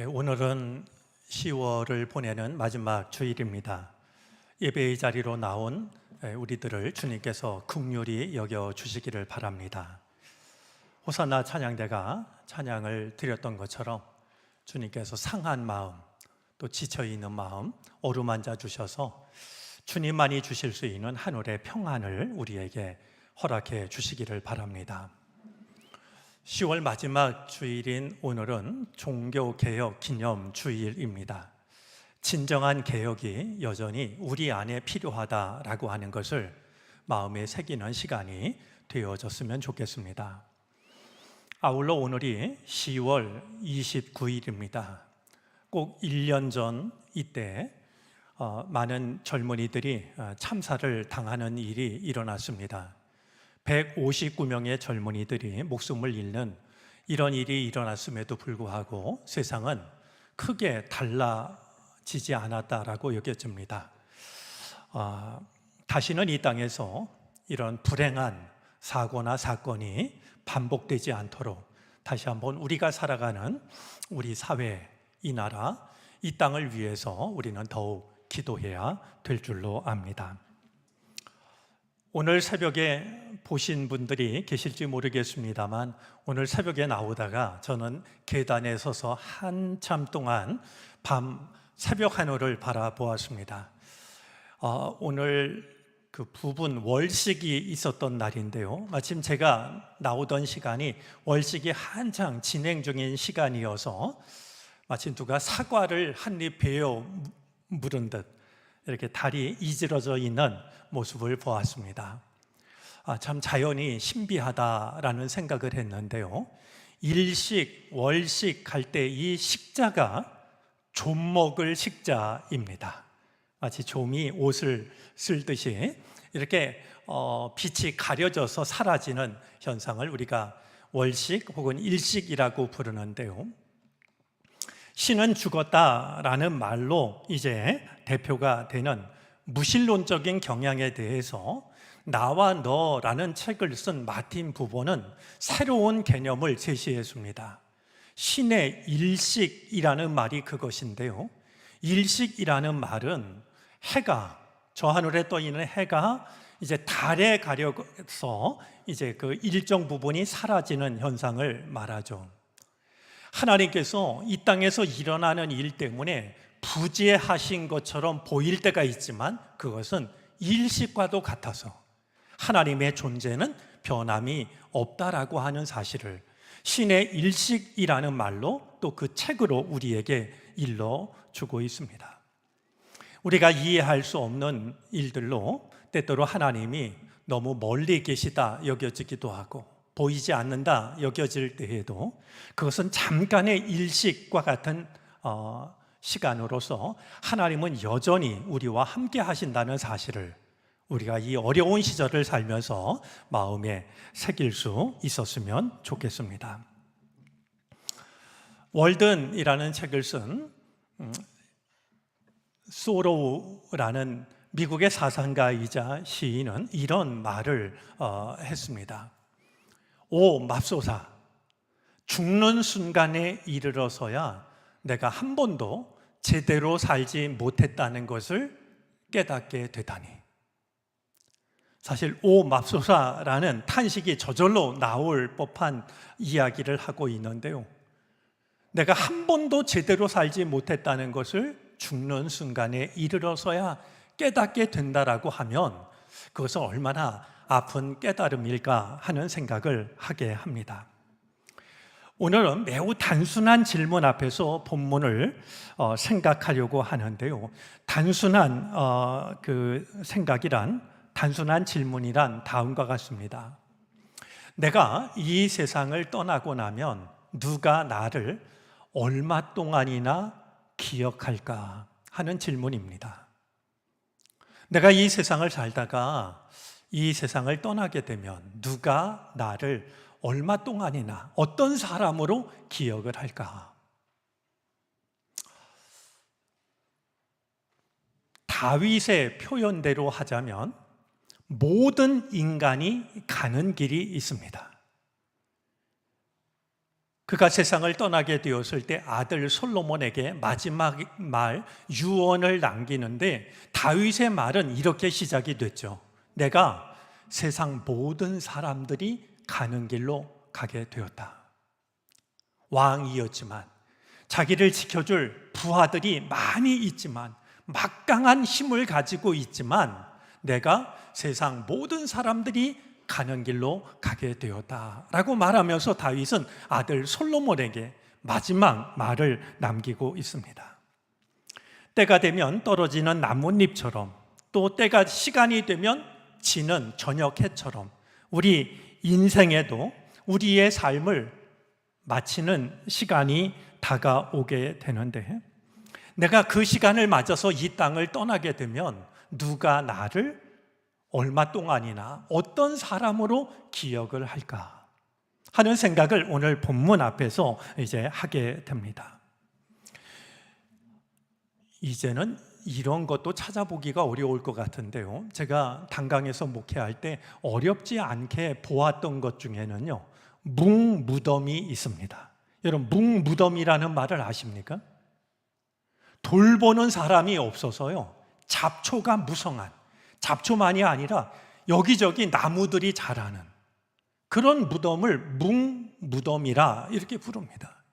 오늘은 10월을 보내는 마지막 주일입니다. 예배의 자리로 나온 우리들을 주님께서 긍휼히 여겨 주시기를 바랍니다. 호산나 찬양대가 찬양을 드렸던 것처럼 주님께서 상한 마음, 또 지쳐있는 마음 어루만져 주셔서 주님만이 주실 수 있는 하늘의 평안을 우리에게 허락해 주시기를 바랍니다. 10월 마지막 주일인 오늘은 종교개혁 기념 주일입니다. 진정한 개혁이 여전히 우리 안에 필요하다라고 하는 것을 마음에 새기는 시간이 되어졌으면 좋겠습니다. 아울러 오늘이 10월 29일입니다. 꼭 1년 전 이때 많은 젊은이들이 참사를 당하는 일이 일어났습니다. 159명의 젊은이들이 목숨을 잃는 이런 일이 일어났음에도 불구하고 세상은 크게 달라지지 않았다라고 여겨집니다. 다시는 이 땅에서 이런 불행한 사고나 사건이 반복되지 않도록 다시 한번 우리가 살아가는 우리 사회, 이 나라, 이 땅을 위해서 우리는 더욱 기도해야 될 줄로 압니다. 오늘 새벽에 보신 분들이 계실지 모르겠습니다만 오늘 새벽에 나오다가 저는 계단에 서서 한참 동안 밤 새벽 하늘을 바라보았습니다. 오늘 그 부분 월식이 있었던 날인데요. 마침 제가 나오던 시간이 월식이 한창 진행 중인 시간이어서 마침 누가 사과를 한 입 베어 물은 듯 이렇게 달이 이지러져 있는 모습을 보았습니다. 참 자연이 신비하다라는 생각을 했는데요. 일식, 월식 할 때 이 식자가 좀 먹을 식자입니다. 마치 좀이 옷을 쓸듯이 이렇게 빛이 가려져서 사라지는 현상을 우리가 월식 혹은 일식이라고 부르는데요. 신은 죽었다라는 말로 이제 대표가 되는 무신론적인 경향에 대해서 나와 너라는 책을 쓴 마틴 부보는 새로운 개념을 제시했습니다. 신의 일식이라는 말이 그것인데요. 일식이라는 말은 해가, 저 하늘에 떠 있는 해가 이제 달에 가려서 이제 그 일정 부분이 사라지는 현상을 말하죠. 하나님께서 이 땅에서 일어나는 일 때문에 부재하신 것처럼 보일 때가 있지만 그것은 일식과도 같아서 하나님의 존재는 변함이 없다라고 하는 사실을 신의 일식이라는 말로 또 그 책으로 우리에게 일러주고 있습니다. 우리가 이해할 수 없는 일들로 때때로 하나님이 너무 멀리 계시다 여겨지기도 하고 보이지 않는다 여겨질 때에도 그것은 잠깐의 일식과 같은 시간으로서 하나님은 여전히 우리와 함께 하신다는 사실을 우리가 이 어려운 시절을 살면서 마음에 새길 수 있었으면 좋겠습니다. 월든이라는 책을 쓴 소로우라는 미국의 사상가이자 시인은 이런 말을 했습니다. 오 맙소사, 죽는 순간에 이르러서야 내가 한 번도 제대로 살지 못했다는 것을 깨닫게 되다니. 사실 오 맙소사라는 탄식이 저절로 나올 법한 이야기를 하고 있는데요. 내가 한 번도 제대로 살지 못했다는 것을 죽는 순간에 이르러서야 깨닫게 된다라고 하면 그것은 얼마나 아픈 깨달음일까 하는 생각을 하게 합니다. 오늘은 매우 단순한 질문 앞에서 본문을 생각하려고 하는데요. 단순한 그 생각이란 단순한 질문이란 다음과 같습니다. 내가 이 세상을 떠나고 나면 누가 나를 얼마 동안이나 기억할까 하는 질문입니다. 내가 이 세상을 살다가 이 세상을 떠나게 되면 누가 나를 얼마 동안이나 어떤 사람으로 기억을 할까? 다윗의 표현대로 하자면 모든 인간이 가는 길이 있습니다. 그가 세상을 떠나게 되었을 때 아들 솔로몬에게 마지막 말 유언을 남기는데 다윗의 말은 이렇게 시작이 됐죠. 내가 세상 모든 사람들이 가는 길로 가게 되었다. 왕이었지만 자기를 지켜줄 부하들이 많이 있지만 막강한 힘을 가지고 있지만 내가 세상 모든 사람들이 가는 길로 가게 되었다라고 말하면서 다윗은 아들 솔로몬에게 마지막 말을 남기고 있습니다. 때가 되면 떨어지는 나뭇잎처럼 또 때가 시간이 되면 지는 저녁해처럼 우리 인생에도 우리의 삶을 마치는 시간이 다가오게 되는데 내가 그 시간을 맞아서 이 땅을 떠나게 되면 누가 나를 얼마 동안이나 어떤 사람으로 기억을 할까 하는 생각을 오늘 본문 앞에서 이제 하게 됩니다. 이제는 이런 것도 찾아보기가 어려울 것 같은데요. 제가 단강에서 목회할 때 어렵지 않게 보았던 것 중에는요, 묵무덤이 있습니다. 여러분, 묵무덤이라는 말을 아십니까? 돌보는 사람이 없어서요, 잡초가 무성한, 잡초만이 아니라 여기저기 나무들이 자라는 그런 무덤을 묵무덤이라 이렇게 부릅니다.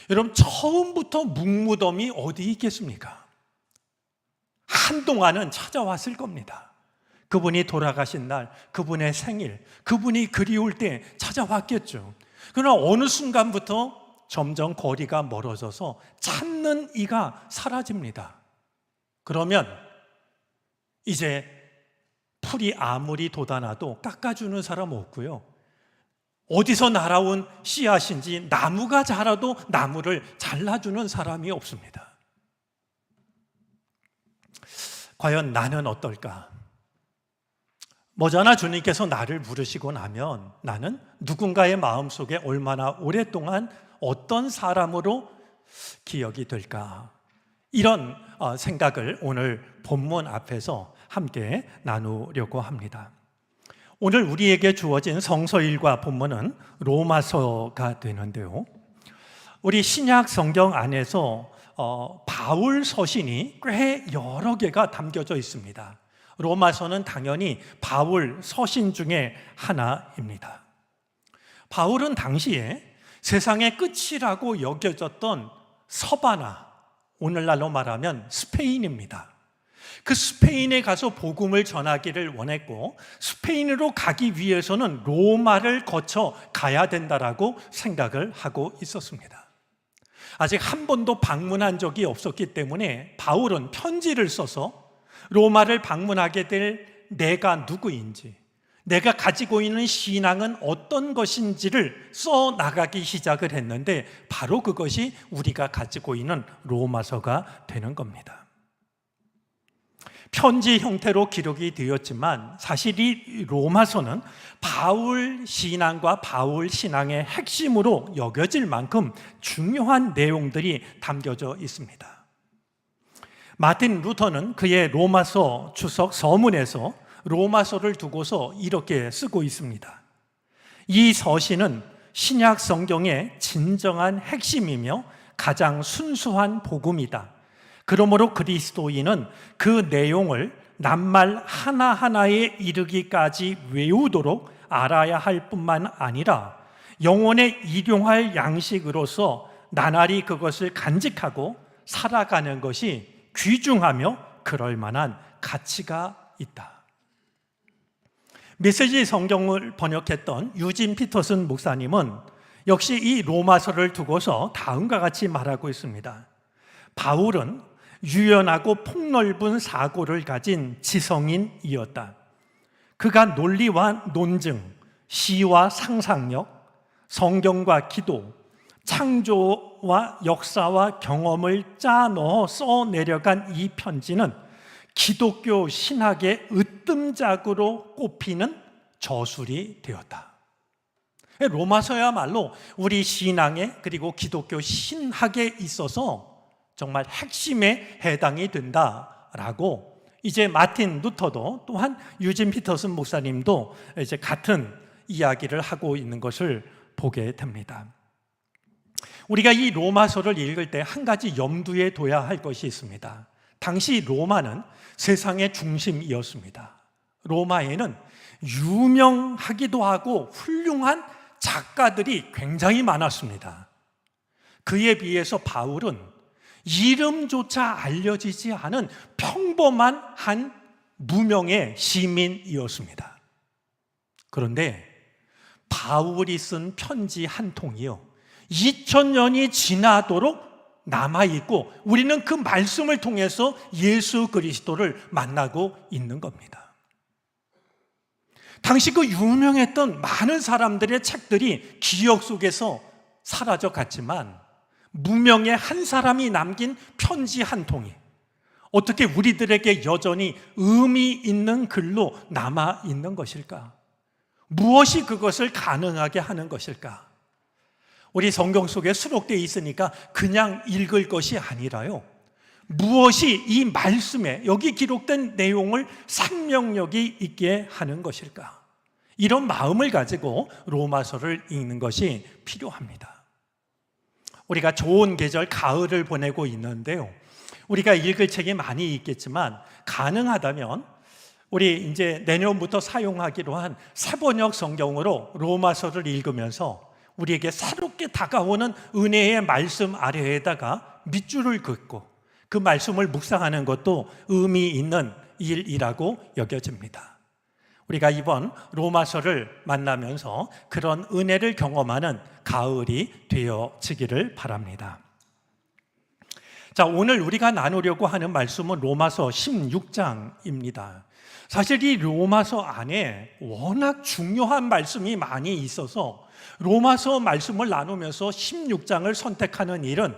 여러분, 처음부터 묵무덤이 어디 있겠습니까? 한동안은 찾아왔을 겁니다. 그분이 돌아가신 날, 그분의 생일, 그분이 그리울 때 찾아왔겠죠. 그러나 어느 순간부터 점점 거리가 멀어져서 찾는 이가 사라집니다. 그러면 이제 풀이 아무리 돋아나도 깎아주는 사람 없고요, 어디서 날아온 씨앗인지 나무가 자라도 나무를 잘라주는 사람이 없습니다. 과연 나는 어떨까? 머지않아 주님께서 나를 부르시고 나면 나는 누군가의 마음속에 얼마나 오랫동안 어떤 사람으로 기억이 될까? 이런 생각을 오늘 본문 앞에서 함께 나누려고 합니다. 오늘 우리에게 주어진 성서일과 본문은 로마서가 되는데요, 우리 신약 성경 안에서 바울 서신이 꽤 여러 개가 담겨져 있습니다. 로마서는 당연히 바울 서신 중에 하나입니다. 바울은 당시에 세상의 끝이라고 여겨졌던 서바나, 오늘날로 말하면 스페인입니다. 그 스페인에 가서 복음을 전하기를 원했고 스페인으로 가기 위해서는 로마를 거쳐 가야 된다라고 생각을 하고 있었습니다. 아직 한 번도 방문한 적이 없었기 때문에 바울은 편지를 써서 로마를 방문하게 될 내가 누구인지, 내가 가지고 있는 신앙은 어떤 것인지를 써나가기 시작을 했는데 바로 그것이 우리가 가지고 있는 로마서가 되는 겁니다. 편지 형태로 기록이 되었지만 사실 이 로마서는 바울 신앙과 바울 신앙의 핵심으로 여겨질 만큼 중요한 내용들이 담겨져 있습니다. 마틴 루터는 그의 로마서 주석 서문에서 로마서를 두고서 이렇게 쓰고 있습니다. 이 서신은 신약 성경의 진정한 핵심이며 가장 순수한 복음이다. 그러므로 그리스도인은 그 내용을 낱말 하나하나에 이르기까지 외우도록 알아야 할 뿐만 아니라 영혼에 일용할 양식으로서 나날이 그것을 간직하고 살아가는 것이 귀중하며 그럴 만한 가치가 있다. 메시지 성경을 번역했던 유진 피터슨 목사님은 역시 이 로마서를 두고서 다음과 같이 말하고 있습니다. 바울은 유연하고 폭넓은 사고를 가진 지성인이었다. 그가 논리와 논증, 시와 상상력, 성경과 기도, 창조와 역사와 경험을 짜 넣어 써내려간 이 편지는 기독교 신학의 으뜸작으로 꼽히는 저술이 되었다. 로마서야말로 우리 신앙에 그리고 기독교 신학에 있어서 정말 핵심에 해당이 된다라고 이제 마틴 루터도 또한 유진 피터슨 목사님도 이제 같은 이야기를 하고 있는 것을 보게 됩니다. 우리가 이 로마서를 읽을 때 한 가지 염두에 둬야 할 것이 있습니다. 당시 로마는 세상의 중심이었습니다. 로마에는 유명하기도 하고 훌륭한 작가들이 굉장히 많았습니다. 그에 비해서 바울은 이름조차 알려지지 않은 평범한 한 무명의 시민이었습니다. 그런데 바울이 쓴 편지 한 통이요, 2000년이 지나도록 남아있고 우리는 그 말씀을 통해서 예수 그리스도를 만나고 있는 겁니다. 당시 그 유명했던 많은 사람들의 책들이 기억 속에서 사라져 갔지만 무명의 한 사람이 남긴 편지 한 통이 어떻게 우리들에게 여전히 의미 있는 글로 남아 있는 것일까? 무엇이 그것을 가능하게 하는 것일까? 우리 성경 속에 수록되어 있으니까 그냥 읽을 것이 아니라요, 무엇이 이 말씀에 여기 기록된 내용을 생명력이 있게 하는 것일까? 이런 마음을 가지고 로마서를 읽는 것이 필요합니다. 우리가 좋은 계절 가을을 보내고 있는데요, 우리가 읽을 책이 많이 있겠지만 가능하다면 우리 이제 내년부터 사용하기로 한 새번역 성경으로 로마서를 읽으면서 우리에게 새롭게 다가오는 은혜의 말씀 아래에다가 밑줄을 긋고 그 말씀을 묵상하는 것도 의미 있는 일이라고 여겨집니다. 우리가 이번 로마서를 만나면서 그런 은혜를 경험하는 가을이 되어지기를 바랍니다. 자, 오늘 우리가 나누려고 하는 말씀은 로마서 16장입니다. 사실 이 로마서 안에 워낙 중요한 말씀이 많이 있어서 로마서 말씀을 나누면서 16장을 선택하는 일은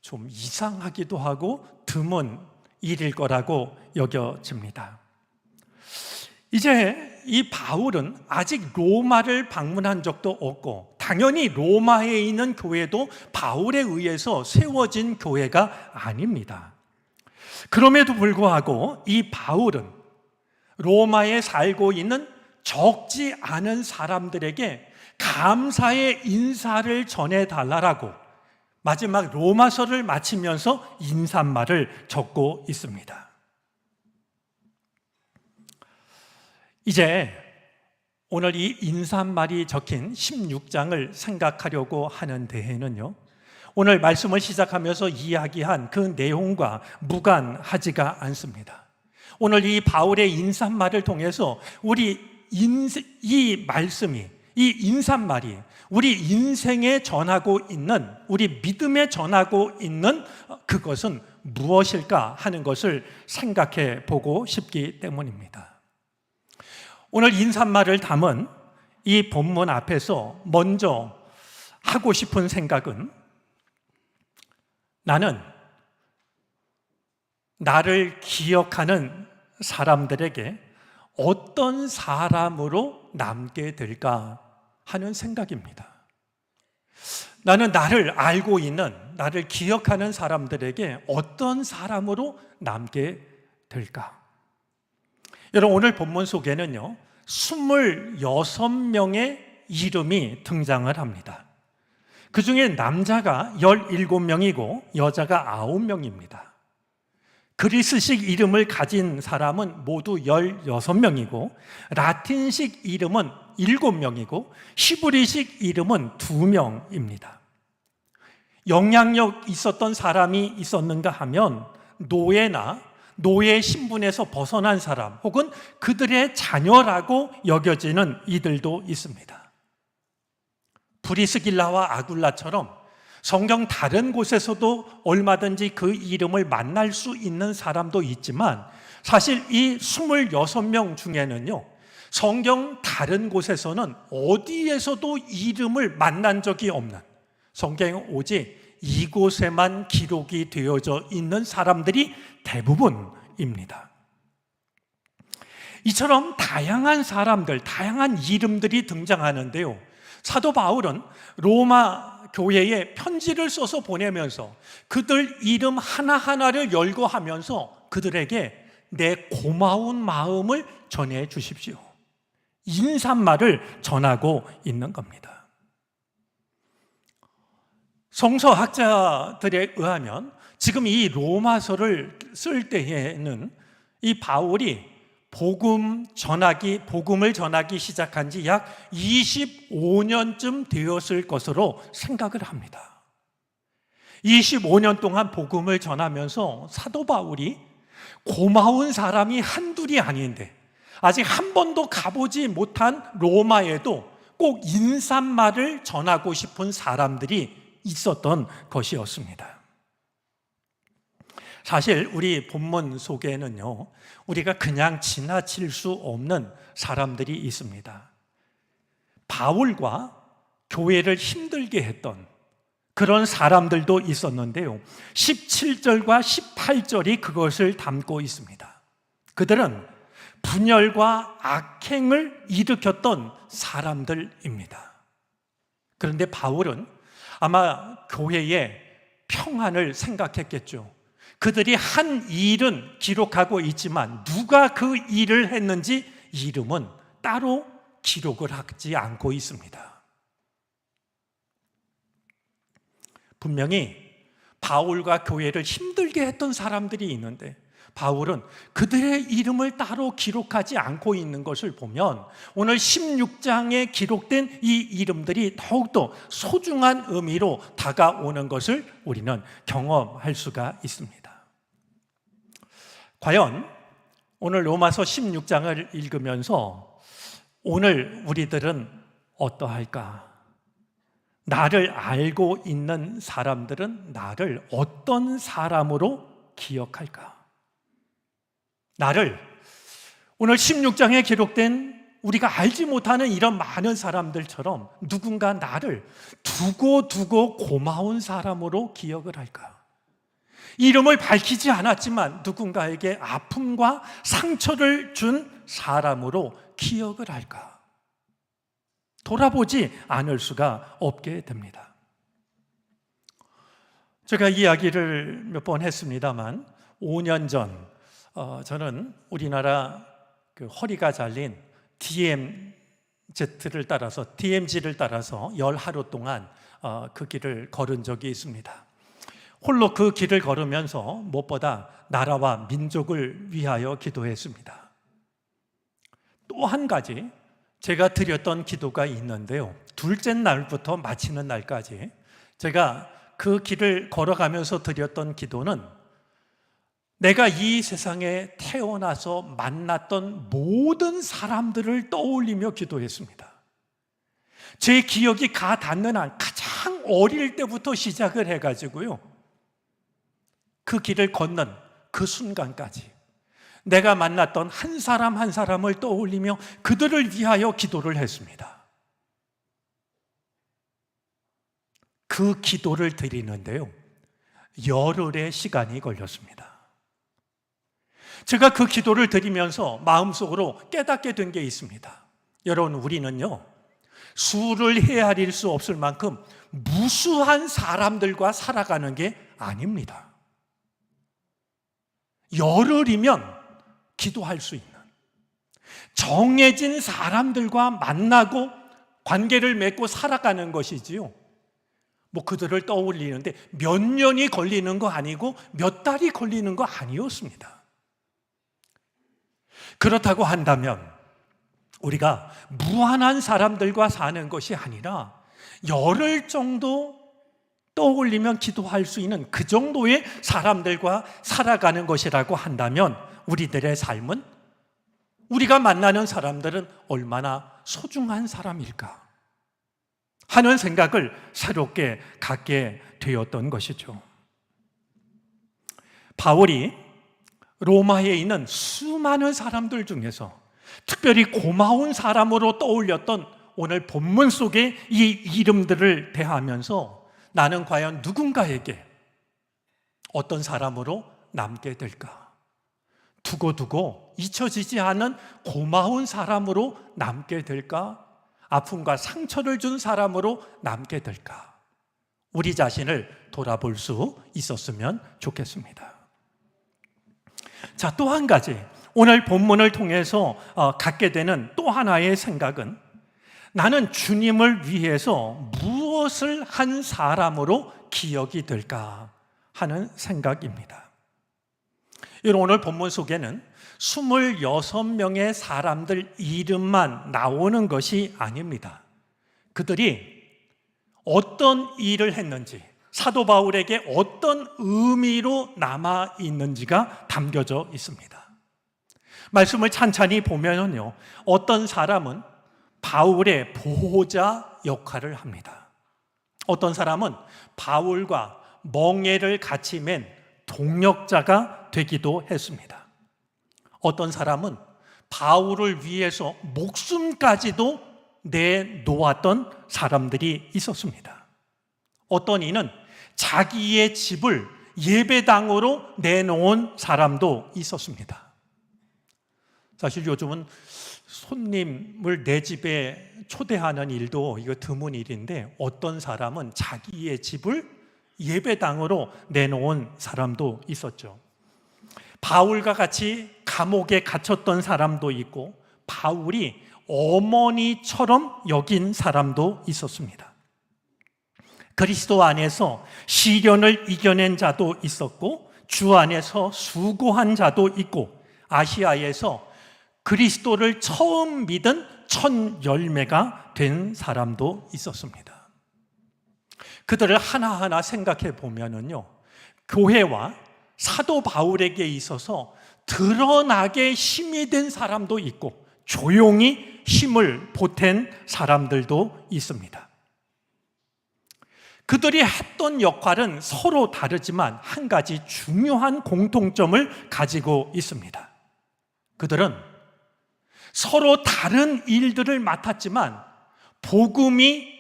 좀 이상하기도 하고 드문 일일 거라고 여겨집니다. 이제 이 바울은 아직 로마를 방문한 적도 없고 당연히 로마에 있는 교회도 바울에 의해서 세워진 교회가 아닙니다. 그럼에도 불구하고 이 바울은 로마에 살고 있는 적지 않은 사람들에게 감사의 인사를 전해달라고 마지막 로마서를 마치면서 인사말을 적고 있습니다. 이제 오늘 이 인사말이 적힌 16장을 생각하려고 하는 데에는요, 오늘 말씀을 시작하면서 이야기한 그 내용과 무관하지가 않습니다. 오늘 이 바울의 인사말을 통해서 이 말씀이, 이 인사말이 우리 인생에 전하고 있는, 우리 믿음에 전하고 있는 그것은 무엇일까 하는 것을 생각해 보고 싶기 때문입니다. 오늘 인사말을 담은 이 본문 앞에서 먼저 하고 싶은 생각은, 나는 나를 기억하는 사람들에게 어떤 사람으로 남게 될까 하는 생각입니다. 나는 나를 알고 있는, 나를 기억하는 사람들에게 어떤 사람으로 남게 될까? 여러분, 오늘 본문 속에는요 26명의 이름이 등장을 합니다. 그 중에 남자가 17명이고 여자가 9명입니다. 그리스식 이름을 가진 사람은 모두 16명이고 라틴식 이름은 7명이고 히브리식 이름은 2명입니다. 영향력 있었던 사람이 있었는가 하면 노예 신분에서 벗어난 사람 혹은 그들의 자녀라고 여겨지는 이들도 있습니다. 브리스길라와 아굴라처럼 성경 다른 곳에서도 얼마든지 그 이름을 만날 수 있는 사람도 있지만 사실 이 26명 중에는요 성경 다른 곳에서는 어디에서도 이름을 만난 적이 없는, 성경에 오직 이곳에만 기록이 되어져 있는 사람들이 대부분입니다. 이처럼 다양한 사람들, 다양한 이름들이 등장하는데요, 사도 바울은 로마 교회에 편지를 써서 보내면서 그들 이름 하나하나를 열거하면서 그들에게 내 고마운 마음을 전해 주십시오, 인사말을 전하고 있는 겁니다. 성서학자들에 의하면 지금 이 로마서를 쓸 때에는 이 바울이 복음을 전하기 시작한 지 약 25년쯤 되었을 것으로 생각을 합니다. 25년 동안 복음을 전하면서 사도 바울이 고마운 사람이 한둘이 아닌데, 아직 한 번도 가보지 못한 로마에도 꼭 인사말을 전하고 싶은 사람들이 있었던 것이었습니다. 사실 우리 본문 속에는요, 우리가 그냥 지나칠 수 없는 사람들이 있습니다. 바울과 교회를 힘들게 했던 그런 사람들도 있었는데요, 17절과 18절이 그것을 담고 있습니다. 그들은 분열과 악행을 일으켰던 사람들입니다. 그런데 바울은 아마 교회의 평안을 생각했겠죠. 그들이 한 일은 기록하고 있지만 누가 그 일을 했는지 이름은 따로 기록을 하지 않고 있습니다. 분명히 바울과 교회를 힘들게 했던 사람들이 있는데 바울은 그들의 이름을 따로 기록하지 않고 있는 것을 보면 오늘 16장에 기록된 이 이름들이 더욱더 소중한 의미로 다가오는 것을 우리는 경험할 수가 있습니다. 과연 오늘 로마서 16장을 읽으면서 오늘 우리들은 어떠할까? 나를 알고 있는 사람들은 나를 어떤 사람으로 기억할까? 나를 오늘 16장에 기록된 우리가 알지 못하는 이런 많은 사람들처럼 누군가 나를 두고 고마운 사람으로 기억을 할까? 이름을 밝히지 않았지만 누군가에게 아픔과 상처를 준 사람으로 기억을 할까? 돌아보지 않을 수가 없게 됩니다. 제가 이야기를 몇 번 했습니다만 5년 전 저는 우리나라 그 허리가 잘린 DMZ를 따라서 DMZ를 따라서 10하루 동안 그 길을 걸은 적이 있습니다. 홀로 그 길을 걸으면서 무엇보다 나라와 민족을 위하여 기도했습니다. 또 한 가지 제가 드렸던 기도가 있는데요, 둘째 날부터 마치는 날까지 제가 그 길을 걸어가면서 드렸던 기도는 내가 이 세상에 태어나서 만났던 모든 사람들을 떠올리며 기도했습니다. 제 기억이 가 닿는 한 가장 어릴 때부터 시작을 해가지고요, 그 길을 걷는 그 순간까지 내가 만났던 한 사람 한 사람을 떠올리며 그들을 위하여 기도를 했습니다. 그 기도를 드리는데요, 열흘의 시간이 걸렸습니다. 제가 그 기도를 드리면서 마음속으로 깨닫게 된 게 있습니다. 여러분, 우리는요, 수를 헤아릴 수 없을 만큼 무수한 사람들과 살아가는 게 아닙니다. 열흘이면 기도할 수 있는, 정해진 사람들과 만나고 관계를 맺고 살아가는 것이지요, 뭐 그들을 떠올리는데 몇 년이 걸리는 거 아니고 몇 달이 걸리는 거 아니었습니다. 그렇다고 한다면 우리가 무한한 사람들과 사는 것이 아니라 열흘 정도 떠올리면 기도할 수 있는 그 정도의 사람들과 살아가는 것이라고 한다면 우리들의 삶은, 우리가 만나는 사람들은 얼마나 소중한 사람일까 하는 생각을 새롭게 갖게 되었던 것이죠. 바울이 로마에 있는 수많은 사람들 중에서 특별히 고마운 사람으로 떠올렸던 오늘 본문 속의 이 이름들을 대하면서 나는 과연 누군가에게 어떤 사람으로 남게 될까? 두고 잊혀지지 않은 고마운 사람으로 남게 될까? 아픔과 상처를 준 사람으로 남게 될까? 우리 자신을 돌아볼 수 있었으면 좋겠습니다. 자, 또 한 가지 오늘 본문을 통해서 갖게 되는 또 하나의 생각은, 나는 주님을 위해서 무엇을 한 사람으로 기억이 될까 하는 생각입니다. 오늘 본문 속에는 26명의 사람들 이름만 나오는 것이 아닙니다. 그들이 어떤 일을 했는지, 사도 바울에게 어떤 의미로 남아 있는지가 담겨져 있습니다. 말씀을 찬찬히 보면요, 어떤 사람은 바울의 보호자 역할을 합니다. 어떤 사람은 바울과 멍에를 같이 맨 동역자가 되기도 했습니다. 어떤 사람은 바울을 위해서 목숨까지도 내놓았던 사람들이 있었습니다. 어떤 이는 자기의 집을 예배당으로 내놓은 사람도 있었습니다. 사실 요즘은 손님을 내 집에 초대하는 일도 이거 드문 일인데, 어떤 사람은 자기의 집을 예배당으로 내놓은 사람도 있었죠. 바울과 같이 감옥에 갇혔던 사람도 있고, 바울이 어머니처럼 여긴 사람도 있었습니다. 그리스도 안에서 시련을 이겨낸 자도 있었고, 주 안에서 수고한 자도 있고, 아시아에서 그리스도를 처음 믿은 첫 열매가 된 사람도 있었습니다. 그들을 하나하나 생각해 보면은요, 교회와 사도 바울에게 있어서 드러나게 힘이 된 사람도 있고, 조용히 힘을 보탠 사람들도 있습니다. 그들이 했던 역할은 서로 다르지만 한 가지 중요한 공통점을 가지고 있습니다. 그들은 서로 다른 일들을 맡았지만 복음이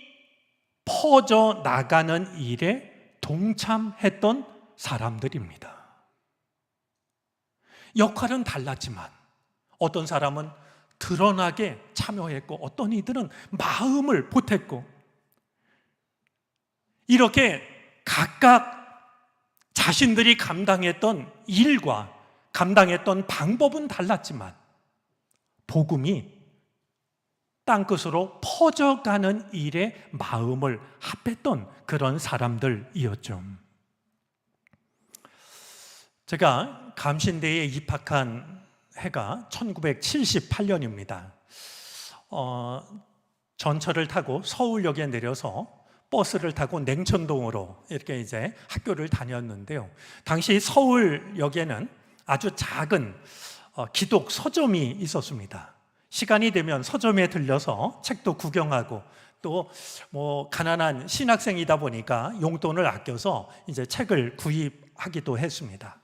퍼져 나가는 일에 동참했던 사람들입니다. 역할은 달랐지만 어떤 사람은 드러나게 참여했고, 어떤 이들은 마음을 보탰고, 이렇게 각각 자신들이 감당했던 일과 감당했던 방법은 달랐지만 복음이 땅끝으로 퍼져가는 일에 마음을 합했던 그런 사람들이었죠. 제가 감신대에 입학한 해가 1978년입니다. 전철을 타고 서울역에 내려서 버스를 타고 냉천동으로 이렇게 이제 학교를 다녔는데요. 당시 서울역에는 아주 작은 기독 서점이 있었습니다. 시간이 되면 서점에 들려서 책도 구경하고, 또 가난한 신학생이다 보니까 용돈을 아껴서 이제 책을 구입하기도 했습니다.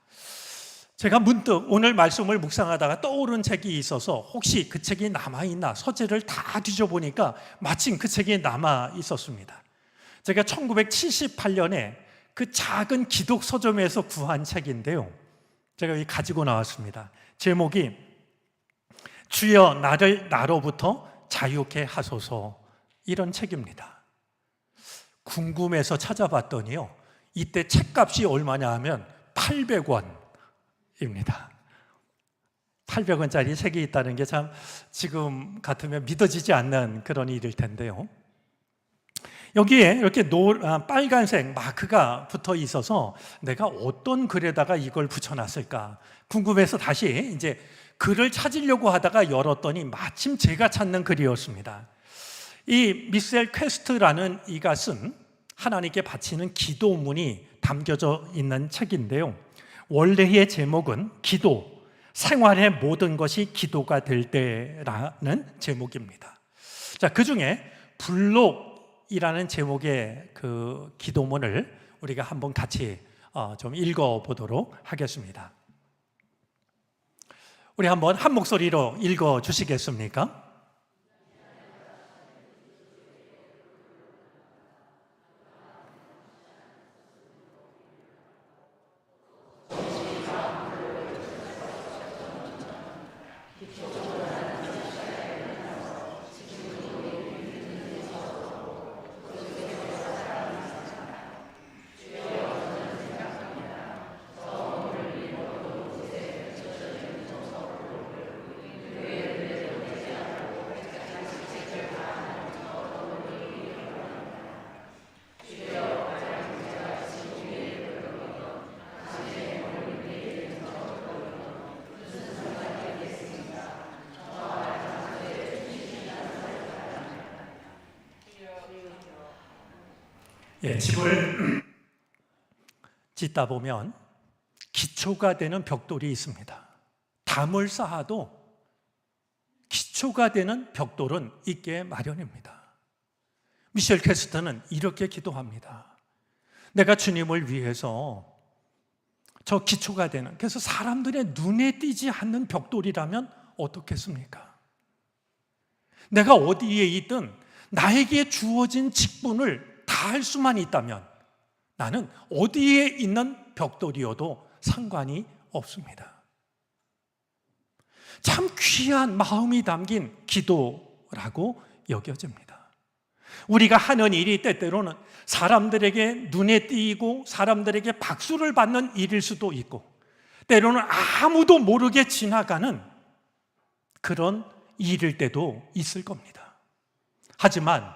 제가 문득 오늘 말씀을 묵상하다가 떠오른 책이 있어서 혹시 그 책이 남아있나 서재를 다 뒤져보니까 마침 그 책이 남아 있었습니다. 제가 1978년에 그 작은 기독 서점에서 구한 책인데요, 제가 여기 가지고 나왔습니다. 제목이 주여 나를 나로부터 자유케 하소서, 이런 책입니다. 궁금해서 찾아봤더니요, 이때 책값이 얼마냐 하면 800원입니다. 800원짜리 책이 있다는 게 참 지금 같으면 믿어지지 않는 그런 일일 텐데요, 여기에 이렇게 빨간색 마크가 붙어 있어서 내가 어떤 글에다가 이걸 붙여놨을까 궁금해서 다시 이제 글을 찾으려고 하다가 열었더니 마침 제가 찾는 글이었습니다. 이 미셀 퀘스트라는 이가 쓴 하나님께 바치는 기도문이 담겨져 있는 책인데요, 원래의 제목은 기도, 생활의 모든 것이 기도가 될 때라는 제목입니다. 자, 그 중에 불록이라는 제목의 그 기도문을 우리가 한번 같이 좀 읽어보도록 하겠습니다. 우리 한번 한 목소리로 읽어 주시겠습니까? 집을 짓다 보면 기초가 되는 벽돌이 있습니다. 담을 쌓아도 기초가 되는 벽돌은 있게 마련입니다. 미셸 캐스터는 이렇게 기도합니다. 내가 주님을 위해서 저 기초가 되는, 그래서 사람들의 눈에 띄지 않는 벽돌이라면 어떻겠습니까? 내가 어디에 있든 나에게 주어진 직분을 다할 수만 있다면 나는 어디에 있는 벽돌이어도 상관이 없습니다. 참 귀한 마음이 담긴 기도라고 여겨집니다. 우리가 하는 일이 때때로는 사람들에게 눈에 띄고 사람들에게 박수를 받는 일일 수도 있고, 때로는 아무도 모르게 지나가는 그런 일일 때도 있을 겁니다. 하지만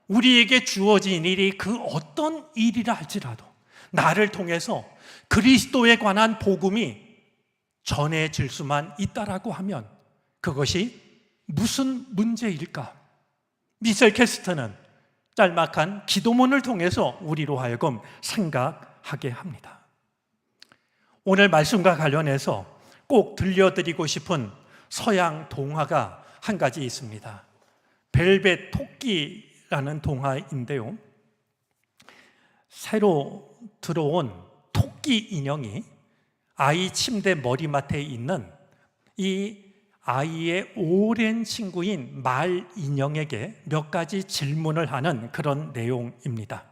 우리에게 주어진 일이 그 어떤 일이라 할지라도 나를 통해서 그리스도에 관한 복음이 전해질 수만 있다라고 하면 그것이 무슨 문제일까? 미셸 캐스터는 짤막한 기도문을 통해서 우리로 하여금 생각하게 합니다. 오늘 말씀과 관련해서 꼭 들려드리고 싶은 서양 동화가 한 가지 있습니다. 벨벳 토끼라는 동화인데요, 새로 들어온 토끼 인형이 아이 침대 머리맡에 있는 이 아이의 오랜 친구인 말 인형에게 몇 가지 질문을 하는 그런 내용입니다.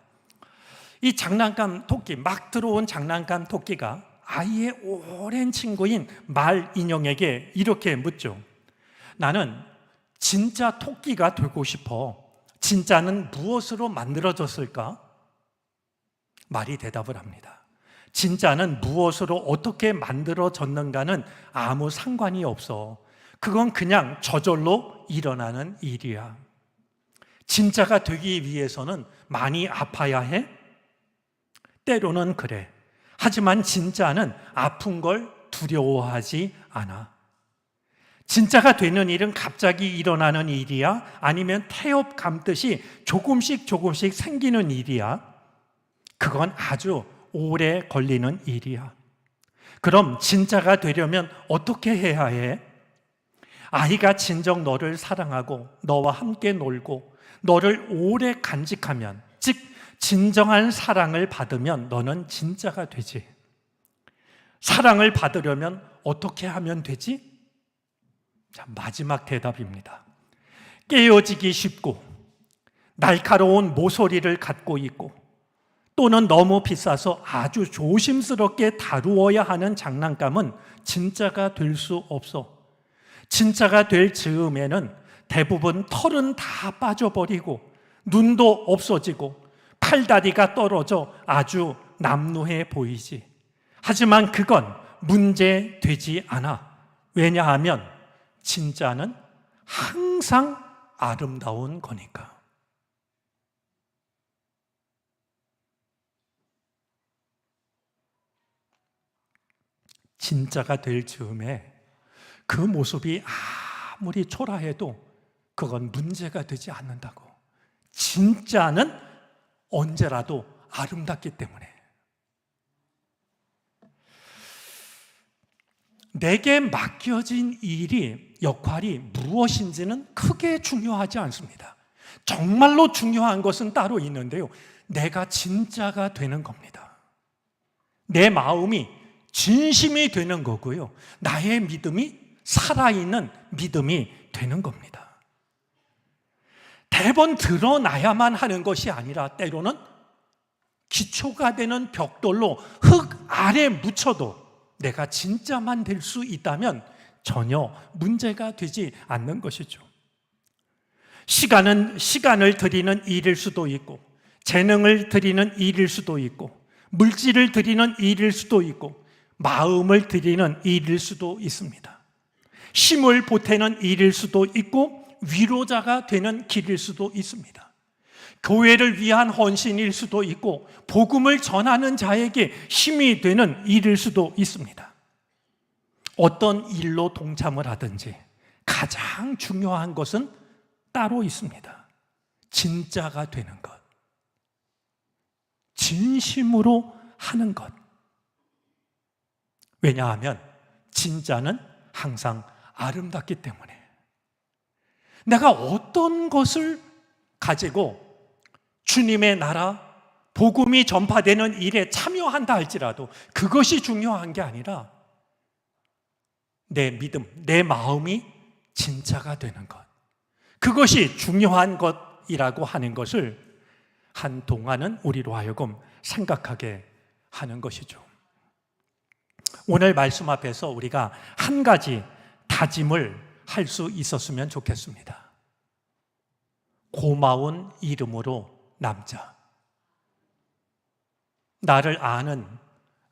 이 장난감 토끼, 막 들어온 장난감 토끼가 아이의 오랜 친구인 말 인형에게 이렇게 묻죠. 나는 진짜 토끼가 되고 싶어. 진짜는 무엇으로 만들어졌을까? 말이 대답을 합니다. 진짜는 무엇으로 어떻게 만들어졌는가는 아무 상관이 없어. 그건 그냥 저절로 일어나는 일이야. 진짜가 되기 위해서는 많이 아파야 해? 때로는 그래. 하지만 진짜는 아픈 걸 두려워하지 않아. 진짜가 되는 일은 갑자기 일어나는 일이야? 아니면 태엽 감듯이 조금씩 생기는 일이야? 그건 아주 오래 걸리는 일이야. 그럼 진짜가 되려면 어떻게 해야 해? 아이가 진정 너를 사랑하고 너와 함께 놀고 너를 오래 간직하면, 즉 진정한 사랑을 받으면 너는 진짜가 되지. 사랑을 받으려면 어떻게 하면 되지? 자, 마지막 대답입니다. 깨어지기 쉽고 날카로운 모서리를 갖고 있고 또는 너무 비싸서 아주 조심스럽게 다루어야 하는 장난감은 진짜가 될 수 없어. 진짜가 될 즈음에는 대부분 털은 다 빠져버리고 눈도 없어지고 팔다리가 떨어져 아주 남루해 보이지. 하지만 그건 문제되지 않아. 왜냐하면 진짜는 항상 아름다운 거니까. 진짜가 될 즈음에 그 모습이 아무리 초라해도 그건 문제가 되지 않는다고. 진짜는 언제라도 아름답기 때문에. 내게 맡겨진 일이, 역할이 무엇인지는 크게 중요하지 않습니다. 정말로 중요한 것은 따로 있는데요, 내가 진짜가 되는 겁니다. 내 마음이 진심이 되는 거고요, 나의 믿음이 살아있는 믿음이 되는 겁니다. 대번 드러나야만 하는 것이 아니라 때로는 기초가 되는 벽돌로 흙 아래 묻혀도 내가 진짜만 될 수 있다면 전혀 문제가 되지 않는 것이죠. 시간을 들이는 일일 수도 있고, 재능을 들이는 일일 수도 있고, 물질을 들이는 일일 수도 있고, 마음을 들이는 일일 수도 있습니다. 힘을 보태는 일일 수도 있고, 위로자가 되는 길일 수도 있습니다. 교회를 위한 헌신일 수도 있고, 복음을 전하는 자에게 힘이 되는 일일 수도 있습니다. 어떤 일로 동참을 하든지 가장 중요한 것은 따로 있습니다. 진짜가 되는 것. 진심으로 하는 것. 왜냐하면 진짜는 항상 아름답기 때문에. 내가 어떤 것을 가지고 주님의 나라, 복음이 전파되는 일에 참여한다 할지라도 그것이 중요한 게 아니라 내 믿음, 내 마음이 진짜가 되는 것, 그것이 중요한 것이라고 하는 것을 한동안은 우리로 하여금 생각하게 하는 것이죠. 오늘 말씀 앞에서 우리가 한 가지 다짐을 할 수 있었으면 좋겠습니다. 고마운 이름으로 남자. 나를 아는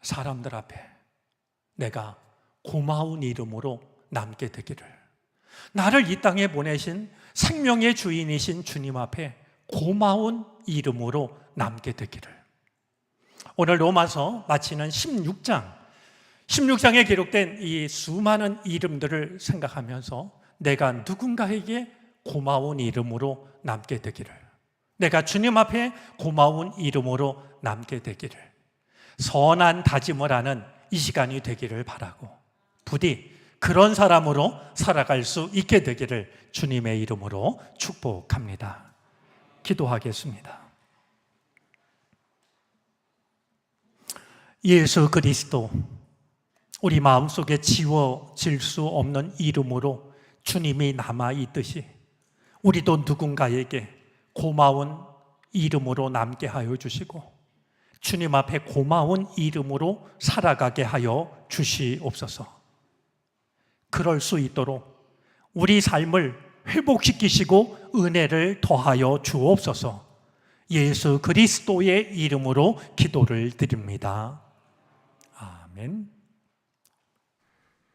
사람들 앞에 내가 고마운 이름으로 남게 되기를, 나를 이 땅에 보내신 생명의 주인이신 주님 앞에 고마운 이름으로 남게 되기를. 오늘 로마서 마치는 16장에 기록된 이 수많은 이름들을 생각하면서 내가 누군가에게 고마운 이름으로 남게 되기를, 내가 주님 앞에 고마운 이름으로 남게 되기를, 선한 다짐을 하는 이 시간이 되기를 바라고 부디 그런 사람으로 살아갈 수 있게 되기를 주님의 이름으로 축복합니다. 기도하겠습니다. 예수 그리스도, 우리 마음속에 지워질 수 없는 이름으로 주님이 남아있듯이 우리도 누군가에게 고마운 이름으로 남게 하여 주시고 주님 앞에 고마운 이름으로 살아가게 하여 주시옵소서. 그럴 수 있도록 우리 삶을 회복시키시고 은혜를 더하여 주옵소서. 예수 그리스도의 이름으로 기도를 드립니다. 아멘.